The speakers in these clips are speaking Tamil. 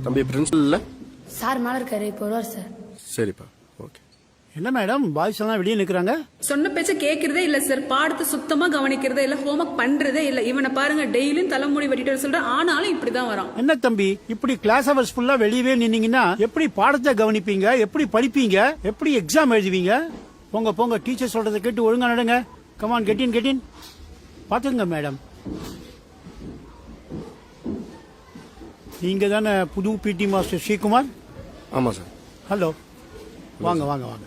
தம்பி பிரின்சிபல் இல்ல சார் மேல இருக்காரு, இப்போ வருவார் சார். சரிப்பா, ஓகே. என்ன மேடம் பாய்ஸ் எல்லாம் வெளியே நிக்கிறாங்க? சொன்ன பேச்ச கேக்குறதே இல்ல சார். பாடத்தை சுத்தமா கவனிக்கிறதே இல்ல, ஹோம்ஒர்க் பண்றதே இல்ல. இவனை பாருங்க, டெய்லியும் தலைமுடி வெட்டிட்டு சொல்ற, ஆனாலும் இப்படிதான் வரான். என்ன தம்பி இப்படி கிளாஸ் ஹவர்ஸ் ஃபுல்லா வெளியவே நின்னீங்கன்னா எப்படி பாடத்தை கவனிப்பீங்க, எப்படி படிப்பீங்க, எப்படி எக்ஸாம் எழுதுவீங்க? போங்க போங்க, டீச்சர் சொல்றதை கேட்டு ஒழுங்கா நடங்க. கமான், கெட்டின் பாத்துங்க மேடம். நீங்க தானே புது பிடி மாஸ்டர் ஸ்ரீகுமார்? ஆமா சார். ஹலோ, வாங்க வாங்க வாங்க.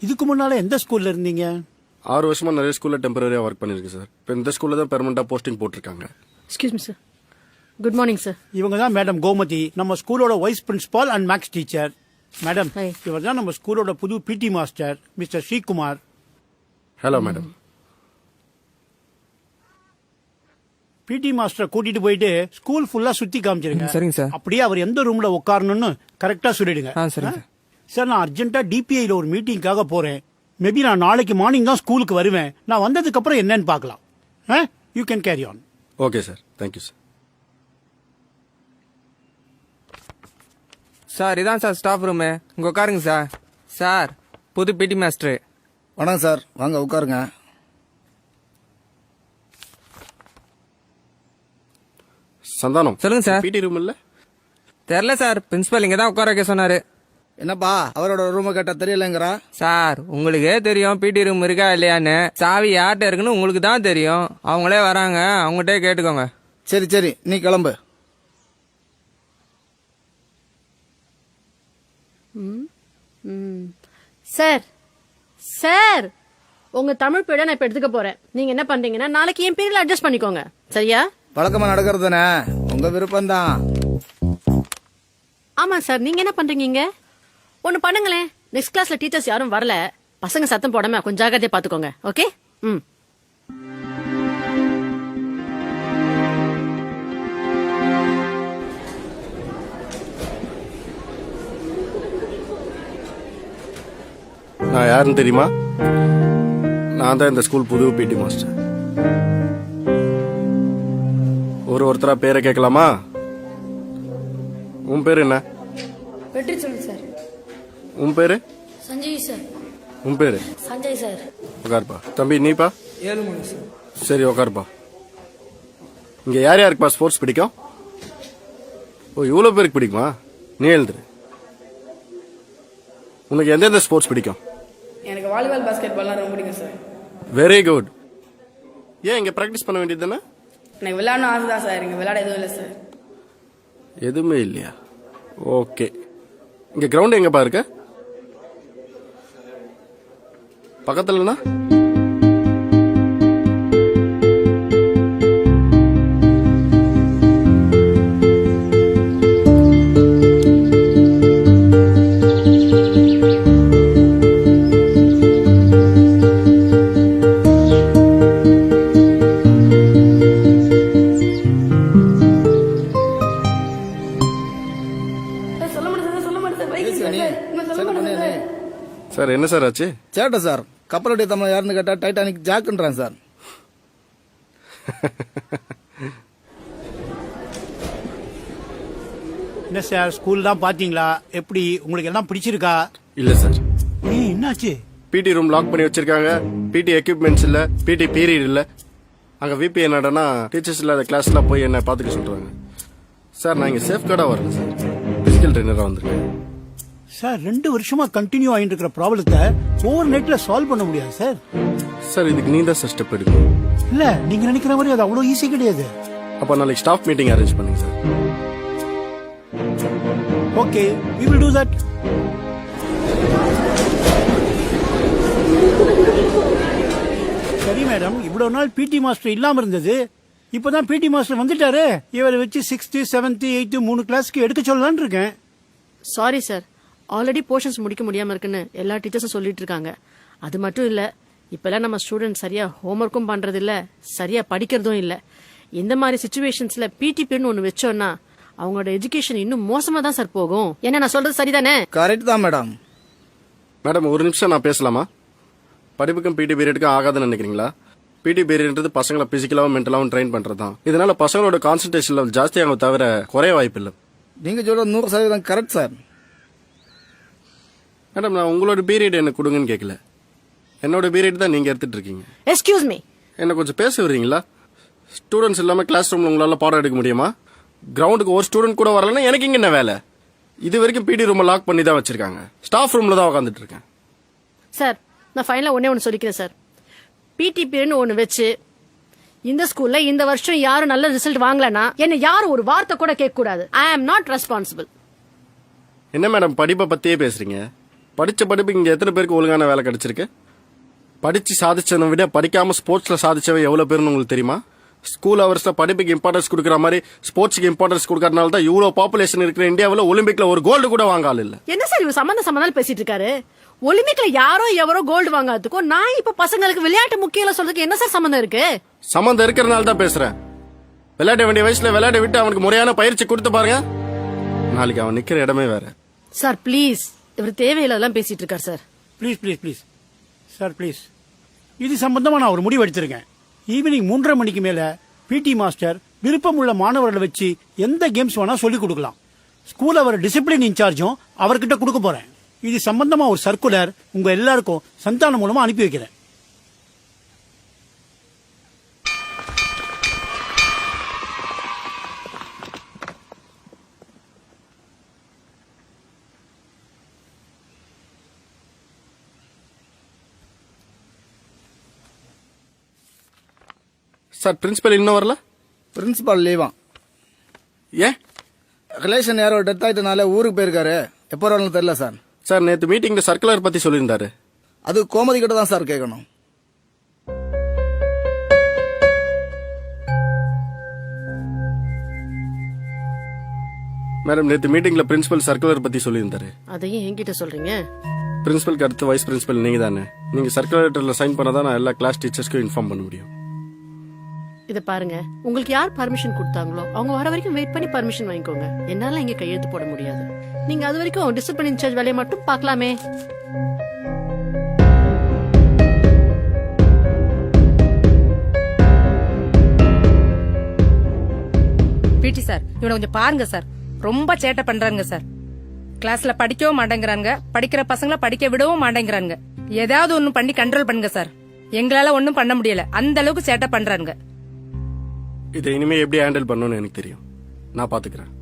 இதுக்கு முன்னால எந்த ஸ்கூல்ல இருந்தீங்க? 6 வருஷமா நிறைய ஸ்கூல்ல டெம்பரரியா ஒர்க் பண்ணிருக்கேன் சார். இப்போ இந்த ஸ்கூல்ல தான் பெர்மனண்டா போஸ்டிங் போட்டிருக்காங்க. Excuse me sir. Good morning sir. இவங்க தான் மேடம் கோமதி, நம்ம ஸ்கூலோட vice principal and maths teacher. Madam, Hi. இவர் தான் நம்ம ஸ்கூலோட புது PT master mister Sreekumar. Hello madam. PT மாஸ்டரை கூட்டிட்டு போயிட்டு ஸ்கூல் ஃபுல்லா சுத்தி காமிச்சிருங்க. சரிங்க சார். அப்படியே அவர் எந்த ரூம்ல உட்காரணும்னு கரெக்டா சொல்லிடுங்க. சரிங்க சார், நான் அர்ஜென்ட்டா டிபிஐல ஒரு மீட்டிங்காக போறேன். மேபி நான் நாளைக்கு மார்னிங் தான் ஸ்கூலுக்கு வருவேன். நான் வந்ததுக்கு அப்புறம் என்னன்னு பார்க்கலாம். You can carry on. Okay sir, thank you sir. Sir, இதான் சார் ஸ்டாஃப் ரூமு, இங்க உட்காருங்க சார். சார், புது பிடி மாஸ்டர். வணக்கம் சார், வாங்க உட்காருங்க. சந்தானம் சொல்லுங்க சார். பிடி ரூம் இல்ல? தெரியல சார், பிரின்சிபல் இங்க தான் உட்கார வைக்க சொன்னாரு. என்னப்பா அவரோட ரூமை கேட்டா தெரியலங்கிறா? சார், உங்களுக்கே தெரியும் பிடி ரூம் இருக்கா இல்லையான்னு. சாவி யார்கிட்ட இருக்குன்னு உங்களுக்கு தான் தெரியும். அவங்களே வராங்க, அவங்ககிட்டே கேட்டுக்கோங்க. சரி சரி, நீ கிளம்பு. சார் சார், உங்க தமிழ் பீரியட் நான் இப்ப எடுத்துக்க போறேன். நீங்க என்ன பண்றீங்கன்னா நாளைக்கு என் பீரியட்ல அட்ஜஸ்ட் பண்ணிக்கோங்க, சரியா? வழக்கமா நடக்கிறது தானே, உங்க விருப்பம் தான். ஆமா சார், நீங்க என்ன பண்றீங்க? ஒன்னு பண்ணுங்களேன். நெக்ஸ்ட் கிளாஸ்ல டீச்சர்ஸ் யாரும் வரல, பசங்க சத்தம் போடாம கொஞ்சம் ஜாகிரதையா பாத்துக்கோங்க. ஓகே? ம். நான் யாருன்னு தெரியுமா? நான் தான் இந்த ஸ்கூல் புது பிடி மாஸ்டர். ஒருத்தரா பேரை கேட்கலாமா? உன் பேரு என்ன? வெற்றி சொல்லு சார். உன் பேரு? சஞ்சய் சார். உன் பேரு? சஞ்சய் சார். உட்காருப்பா. தம்பி நீப்பா? 7 மணி சார். சரி உட்காருப்பா. இங்க யார் யாருக்குப்பா ஸ்போர்ட்ஸ் பிடிக்கும்? ஓ, இவ்வளவு பேருக்கு பிடிக்குமா? நீ எழுதுரு. உனக்கு எந்தெந்த ஸ்போர்ட்ஸ் பிடிக்கும்? எனக்கு வாலிபால், பாஸ்கெட் பால்லாம் ரொம்ப பிடிக்கும் சார். Very good. ஏன் இங்க பிராக்டிஸ் பண்ண வேண்டியது தானே? எனக்கு விளையாடணும் ஆசை தான் சார். இங்க விளையாட எதுவும் இல்லை சார். எதுவுமே இல்லையா? ஓகே. இங்க கிரவுண்ட் எங்கப்பா இருக்க? பக்கத்துலனா? சார் என்ன சார் ஆச்சு? சேட்டை சார், கப்பலடி தமிழ் யாருன்னு கேட்டா டைட்டானிக் ஜாக்குன்றான் சார். என்ன சார், ஸ்கூல் தான் பாத்தீங்களா? எப்படி, உங்களுக்கு எல்லாம் பிடிச்சிருக்கா? இல்ல சார். என்னாச்சு? பிடி ரூம் லாக் பண்ணி வச்சிருக்காங்க. பிடி எக்யூப்மெண்ட்ஸ் இல்ல, பிடி பீரியட் இல்ல. அங்க விபி என்னடனா டீச்சர்ஸ் இல்லாத கிளாஸ்ல போய் என்ன பாத்துக்க சொல்றாங்க. சார், நான் இங்க சேஃப் கார்டா வரல சார், பிசிக்கல் ட்ரெயினரா வந்திருக்கேன். சார், 2 வருஷமா கண்டினியூ ஆயிட்டு இருக்கிற ப்ராப்ளத்தை ஓவர் நைட்ல சால்வ் பண்ண முடியாது சார். சார், இதுக்கு நீ தான் சார் ஸ்டெப் எடுக்கணும். இல்ல, நீங்க நினைக்கிற மாதிரி அது அவ்வளவு ஈஸி கிடையாது. அப்ப நாளைக்கு ஸ்டாஃப் மீட்டிங் அரேஞ்ச் பண்ணுங்க sir. Okay, we will do that. சரி மேடம், இவ்வளவு நாள் பிடி மாஸ்டர் இல்லாம இருந்தது, இப்பதான் பிடி மாஸ்டர் வந்துட்டாரு. இவரை வச்சு 6th 7th 8th 3 கிளாஸ்க்கு எடுக்க சொல்லலாம்னு இருக்கேன். சாரி சார், ஆல்ரெடி போர்ஷன்ஸ் முடிக்க முடியாம இருக்குன்னு எல்லா டீச்சர்ஸும் சொல்லிட்டு இருக்காங்க. அது மட்டும் இல்ல, இப்பெல்லாம் நம்ம ஸ்டூடெண்ட் சரியா ஹோம்ஒர்க்கும் பண்றது இல்ல, சரியா படிக்கிறதும் இல்ல. இந்த மாதிரி சிச்சுவேஷன்ஸ்ல பிடி பீரியட் ஒன்னு வச்சோம்னா அவங்களோட எஜுகேஷன் இன்னும் மோசமா தான் சார் போகும். என்ன நான் சொல்றது சரிதானே? கரெக்ட் தான் மேடம். மேடம், ஒரு நிமிஷம் நான் பேசலாமா? படிப்புக்கும் பிடி பீரியடுக்கும் ஆகாதுன்னு நினைக்கிறீங்களா? பிடி பீரியட்ன்றது பசங்களை பிசிக்கலாவும் மென்டலாவும் ட்ரெயின் பண்றது தான். இதனால பசங்களோட கான்சன்ட்ரேஷன் லெவல் ஜாஸ்தியாக தவிர குறைய வாய்ப்பு இல்லை. நீங்க சொல்ற 100% கரெக்ட் சார். மேடம், நான் உங்களோட பீரியட் எனக்கு கொடுங்கன்னு கேட்கல. என்னோட பீரியட் தான் நீங்க எடுத்துட்டு இருக்கீங்க. Excuse me. என்ன கொஞ்சம் பேச விடுறீங்களா? ஸ்டூடெண்ட்ஸ் இல்லாம கிளாஸ் ரூம்ல உங்களால பாடம் எடுக்க முடியுமா? கிரவுண்டுக்கு ஒரு ஸ்டூடெண்ட் கூட வரலன்னா எனக்கு இங்க என்ன வேலை? இது வரைக்கும் பிடி ரூம் லாக் பண்ணி தான் வச்சிருக்காங்க. ஸ்டாஃப் ரூம்ல தான் உட்காந்துட்டு இருக்கேன். சார், நான் ஃபைனலா ஒண்ணே சொல்லிக்கிறேன் சார். பிடி பீரியட்னு ஒன்னு வச்சு இந்த ஸ்கூல்ல இந்த வருஷம் யாரும் நல்ல ரிசல்ட் வாங்கலனா என்ன யாரும் ஒரு வார்த்தை கூட கேட்க கூடாது. ஐ ஆம் நாட் ரெஸ்பான்சிபிள். என்ன மேடம் படிப்பை பத்தியே பேசுறீங்க? படிச்ச படிப்பு இங்க எத்தனை பேருக்கு ஒழுங்கான வேலை கிடைச்சிருக்கு? படிச்சு சாதிச்சதை விட படிக்காம ஸ்போர்ட்ஸ்ல சாதிச்சவன் எவ்வளவு பேருன்னு உங்களுக்கு தெரியுமா? ஸ்கூல் ஹவர்ஸ்ல படிப்புக்கு இம்பார்ட்டன்ஸ் கொடுக்குற மாதிரி ஸ்போர்ட்ஸ்க்கு இம்பார்ட்டன்ஸ் கொடுக்கறதுனால தான் இவ்வளவு பாப்புலேஷன் இருக்கிற இந்தியாவில் ஒலிம்பிக்ல ஒரு கோல்டு கூட வாங்க ஆள் இல்ல. என்ன சார் இவர் சம்பந்தம் பேசிட்டு இருக்காரு? ஒலிம்பிக்ல யாரோ எவரோ கோல்டு வாங்காததுக்கும் நான் இப்ப பசங்களுக்கு விளையாட்டு முக்கியம் சொல்றதுக்கு என்ன சார் சம்பந்தம் இருக்கு? சம்பந்தம் இருக்கிறனால தான் பேசுறேன். விளையாட வேண்டிய வயசுல விளையாட விட்டு அவனுக்கு முறையான பயிற்சி கொடுத்து பாருங்க, நாளைக்கு அவன் நிக்கிற இடமே வேற. சார் ப்ளீஸ், இவர் தேவையில்லாம் பேசிட்டு இருக்கார் sir. Please please please sir please. இது சம்பந்தமா நான் ஒரு முடிவு எடுத்திருக்கேன். ஈவினிங் 3:30 மணிக்கு மேல பிடி மாஸ்டர் விருப்பம் உள்ள மாணவர்களை வச்சு எந்த கேம்ஸ் வேணா சொல்லிக் கொடுக்கலாம். ஸ்கூல் அவர் டிசிப்ளின் இன்சார்ஜும் அவர்கிட்ட கொடுக்க போறேன். இது சம்பந்தமா ஒரு சர்க்குலர் உங்க எல்லாருக்கும் சந்தானம் மூலமா அனுப்பி வைக்கிறேன். சார், பிரின்சிபல் இன்னும் வரல? பிரின்சிபால் லீவா? ஏன்? ரிலேஷன் யாரோ டெத் ஆயிட்டனால ஊருக்கு போயிருக்காரு. எப்போ வரணும் தெரியல சார். சார், நேற்று மீட்டிங்ல சர்க்குலர் பத்தி சொல்லியிருந்தாரு. அது கோமதி கிட்ட தான் சார் கேட்கணும். மேடம், நேற்று மீட்டிங்ல பிரின்சிபல் சர்க்குலர் பத்தி சொல்லியிருந்தாரு. அதையும் என்கிட்ட சொல்றீங்க? பிரின்சிபலுக்கு அடுத்து வைஸ் பிரின்சிபல் நீங்க தானே. நீங்க சர்க்குலர் லெட்டர்ல சைன் பண்ணாதான் நான் எல்லா கிளாஸ் டீச்சர்ஸ்க்கும் இன்ஃபார்ம் பண்ண முடியும். இத பாருங்க, உங்களுக்கு யார் பர்மிஷன் கொடுத்தாங்களோ அவங்க வர வரைக்கும் வெயிட் பண்ணி பர்மிஷன் வாங்கிக்கோங்க. என்னால இங்க கையெழுத்து போட முடியாது. நீங்க அது வரைக்கும் டிசிப்ளின் இன்சார்ஜ் வேலையை மட்டும் பார்க்கலாமே. பிடி சார், இவனை கொஞ்சம் பாருங்க சார். ரொம்ப சேட்டை பண்றாங்க சார். கிளாஸ்ல படிக்கவும் மாட்டேங்கிறாங்க, படிக்கிற பசங்களை படிக்க விடவும் மாட்டேங்கிறாங்க. ஏதாவது ஒண்ணு பண்ணி கண்ட்ரோல் பண்ணுங்க சார். எங்களால ஒண்ணும் பண்ண முடியல, அந்த அளவுக்கு சேட்டை பண்றாங்க. இதை இனிமே எப்படி ஹேண்டில் பண்ணணும்னு எனக்கு தெரியும். நான் பாத்துக்கிறேன்.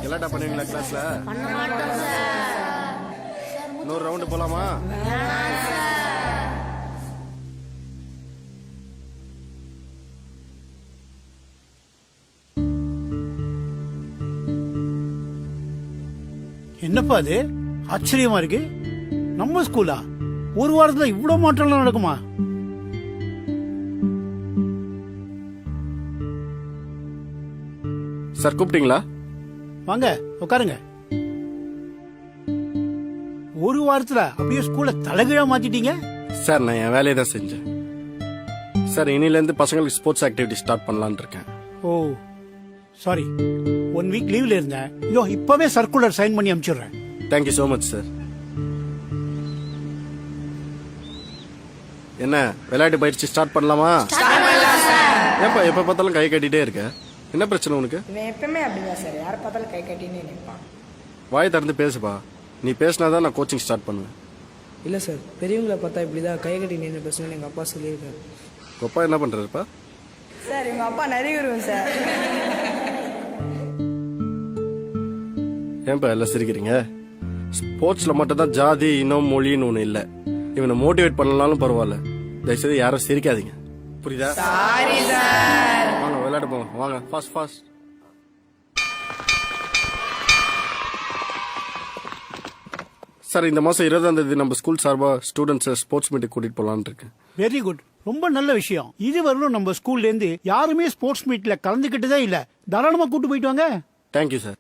கலாட்டா பண்ணுவீங்களா கிளாஸ்ல? இன்னொரு ரவுண்டு போலாமா? என்னப்பா அது ஆச்சரியமா இருக்கு. நம்ம ஸ்கூலா ஒரு வாரத்துல இவ்வளவு மாற்றம்லாம் நடக்குமா? சார் கூப்பிட்டீங்களா? வாங்க உட்காருங்க. ஒரு வாரத்துல அப்படியே ஸ்கூல தலைகீழா மாத்திட்டீங்க. சார் நான் என் வேலையை தான் செஞ்சேன் சார். இனில இருந்து பசங்களுக்கு ஸ்போர்ட்ஸ் ஆக்டிவிட்டி ஸ்டார்ட் பண்ணலாம்னு இருக்கேன். ஓ சாரி, 1 வீக் லீவ்ல இருந்தேன். இதோ இப்பவே சர்க்குலர் சைன் பண்ணி அனுப்பிச்சிடுறேன். Thank you so much sir. என்ன விளையாட்டு பயிற்சி ஸ்டார்ட் பண்ணலாமா? ஏப்பா எப்ப பார்த்தாலும் கை கட்டிட்டே இருக்க, என்ன பிரச்சனை உனக்கு? இவன் எப்பவுமே அப்படிதான் சார், யாரை பார்த்தாலும் கை கட்டின்னு நிற்பான். வாய் திறந்து பேசுப்பா, நீ பேசினாதான் நான் கோச்சிங் ஸ்டார்ட் பண்ணுவேன். இல்லை சார், பெரியவங்களை பார்த்தா இப்படி தான் கை கட்டி நின்று பேசணும்னு எங்கள் அப்பா சொல்லியிருக்காரு. அப்பா என்ன பண்றாருப்பா? சார் இவங்க அப்பா நிறைய வருவோம் சார். ஏன்பா எல்லாம் சிரிக்கிறீங்க? ஸ்போர்ட்ஸ்ல மட்டும் தான் ஜாதி இனம் மொழின்னு ஒண்ணு இல்ல. இவனை மோட்டிவேட் பண்ணலாலும் பரவாயில்ல, தயவுசெய்து யாரும் சிரிக்காதீங்க, புரியுதா? வாங்க விளையாட போங்க, வாங்க ஃபாஸ்ட் ஃபாஸ்ட். சார் இந்த மாசம் 20ஆம் தேதி நம்ம ஸ்கூல் சார்பா ஸ்டூடெண்ட்ஸ் ஸ்போர்ட்ஸ் மீட்டுக்கு கூட்டிட்டு போலான்னு இருக்கு. வெரி குட், ரொம்ப நல்ல விஷயம். இதுவரையிலும் நம்ம ஸ்கூல்ல இருந்து யாருமே ஸ்போர்ட்ஸ் மீட்ல கலந்துக்கிட்டதே இல்ல. தாராளமா கூட்டு போயிட்டு வாங்க. Thank you sir.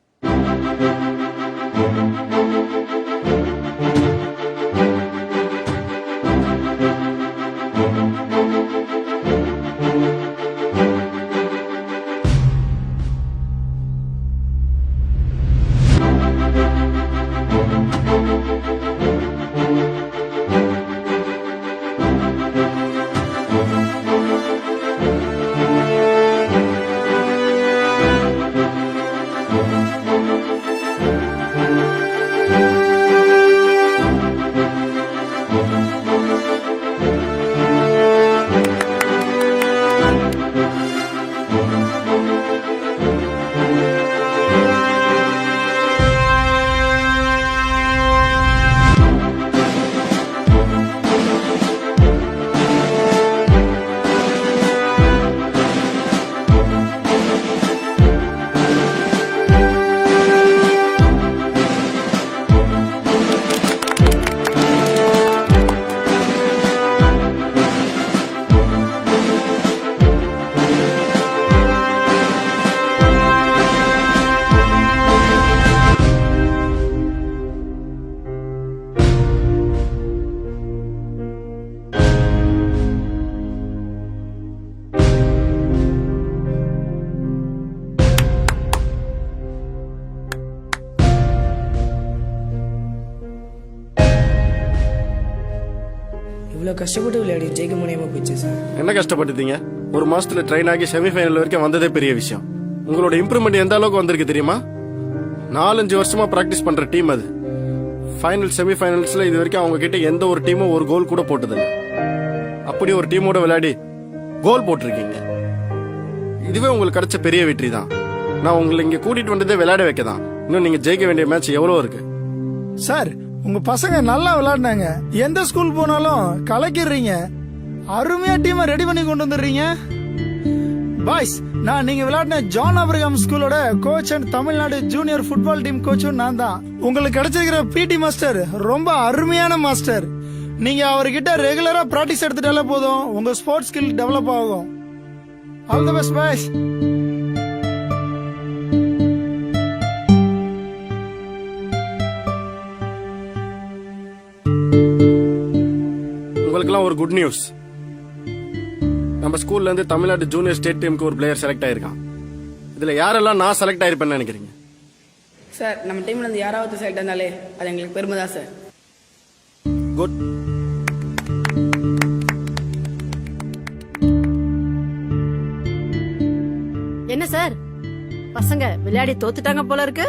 இவ்வளோ கஷ்டப்பட்டு விளையாடி ஜெயிக்க முடியாமல் போயிடுச்சு சார். என்ன கஷ்டப்பட்டுட்டீங்க? ஒரு மாசத்துல ட்ரெயின் ஆகி செமிஃபைனல் வரைக்கும் வந்ததே பெரிய விஷயம். உங்களோட இம்ப்ரூவ்மெண்ட் எந்த அளவுக்கு வந்திருக்கு தெரியுமா? 4-5 வருஷமா பிராக்டிஸ் பண்ற டீம் அது. ஃபைனல் செமிஃபைனல்ஸ்ல இது வரைக்கும் அவங்க கிட்ட எந்த ஒரு டீமும் ஒரு கோல் கூட போட்டதில்லை. அப்படி ஒரு டீமோட விளையாடி கோல் போட்டிருக்கீங்க. இதுவே உங்களுக்கு கிடைச்ச பெரிய வெற்றி தான். நான் உங்களை இங்க கூட்டிட்டு வந்ததே விளையாட வைக்க தான். இன்னும் நீங்க ஜெயிக்க வேண்டிய மேட்ச் எவ்வளவு இருக்கு. சார் உங்க பசங்க நல்லா விளையாடினாங்க. எந்த ஸ்கூல் போனாலும் கலக்கிடுறீங்க. அருமையா டீமை ரெடி பண்ணி கொண்டு வந்துடுறீங்க. பாய்ஸ், நான் நீங்க விளையாடின ஜான் ஆபிரகாம் ஸ்கூலோட coach and Tamil Nadu junior football team கோச்சும் நான் தான். உங்களுக்கு கிடைச்சிருக்கிற பிடி மாஸ்டர் ரொம்ப அருமையான மாஸ்டர். நீங்க அவர்கிட்ட ரெகுலரா பிராக்டிஸ் எடுத்துட்டாலே போதும், உங்க ஸ்போர்ட்ஸ் ஸ்கில் டெவலப் ஆகும். All the best boys. உங்களுக்கெல்லாம் ஒரு குட் நியூஸ். நம்ம ஸ்கூல்ல இருந்து தமிழ்நாடு ஜூனியர் ஸ்டேட் டீமுக்கு ஒரு பிளேயர் செலக்ட் ஆயிருக்கான். இதுல யாரெல்லாம் நான் செலக்ட் ஆயிருப்பேன்னு நினைக்கிறீங்க? சார் நம்ம டீம்ல இருந்து யாராவது செலக்ட் ஆனாலே அது எங்களுக்கு பெருமை தான் சார். குட். என்ன சார் பசங்க விளையாடி தோத்துட்டாங்க போல இருக்கு.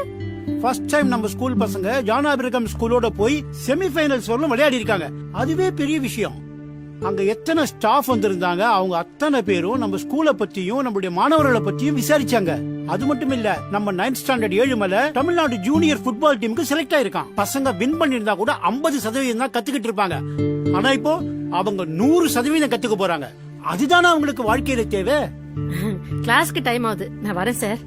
ஃபர்ஸ்ட் டைம் நம்ம ஸ்கூல் பசங்க ஜான் ஆபிரகாம் ஸ்கூலோட போய் செமிஃபைனல்ஸ் வரலும் விளையாடி இருக்காங்க. அதுவே பெரிய விஷயம். அங்க எத்தனை ஸ்டாஃப் வந்திருந்தாங்க, அவங்க அத்தனை பேரும் நம்ம ஸ்கூலை பத்தியும் நம்மளுடைய மாணவர்களை பத்தியும் விசாரிச்சாங்க. அது மட்டும் இல்ல, நம்ம 9th standard Ezhumalai Tamil Nadu junior football டீமுக்கு செலக்ட் ஆயிருக்கான். பசங்க வின் பண்ணிருந்தா கூட 50% தான் கத்துக்கிட்டு இருப்பாங்க. ஆனா இப்போ அவங்க 100% கத்துக்க போறாங்க. அதுதானே அவங்களுக்கு வாழ்க்கையில தேவை. கிளாஸ்க்கு டைம் ஆகுது, நான் வரேன் சார்.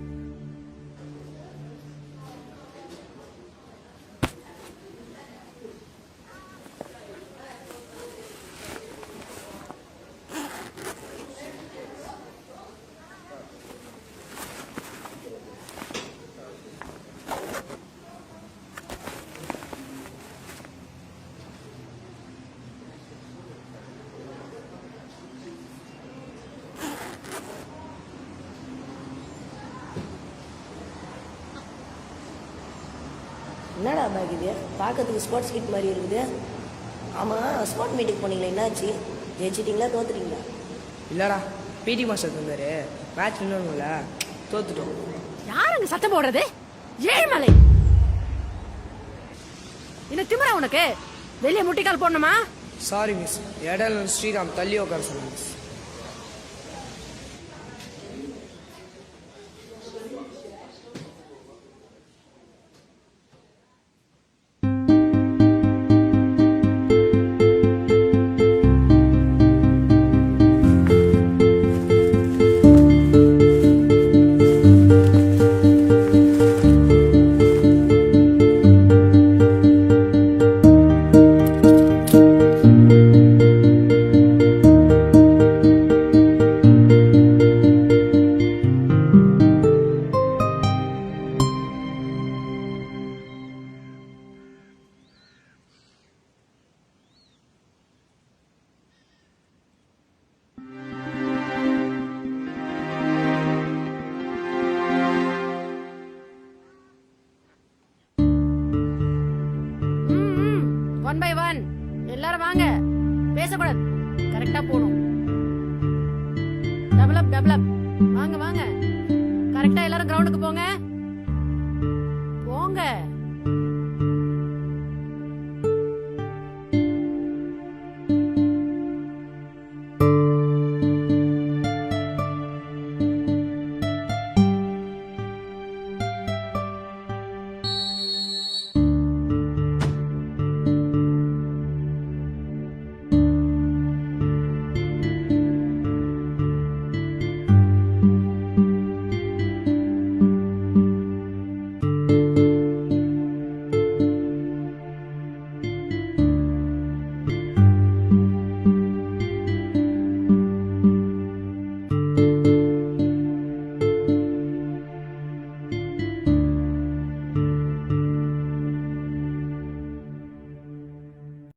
என்னடா பேக் இது? பார்க்கறதுக்கு ஸ்போர்ட்ஸ் கிட் மாதிரி இருக்குது. ஆமாம், ஸ்போர்ட் மீட்டுக்கு போனீங்களா, என்னாச்சு? ஜெயிச்சிட்டீங்களா தோத்துட்டீங்களா? இல்லடா பிடி மாஸ்டர் தந்தாரு, மேட்ச் வின்னணும்ல, தோத்துட்டோம். யாருங்க சத்தம் போடுறது? ஏழ்மலை, இந்த திமிரா உனக்கு? வெளியே முட்டிக்கால் போடணுமா? சாரி மிஸ், இடையில ஸ்ரீராம் தள்ளி உட்கார சொன்னாங்க மிஸ். ஒன் பை ஒன் எல்லாரும் வாங்க. பேசக்கூடாது, கரெக்டா போடும். டபுள் அப் வாங்க வாங்க, கரெக்டா எல்லாரும் கிரவுண்டுக்கு போங்க.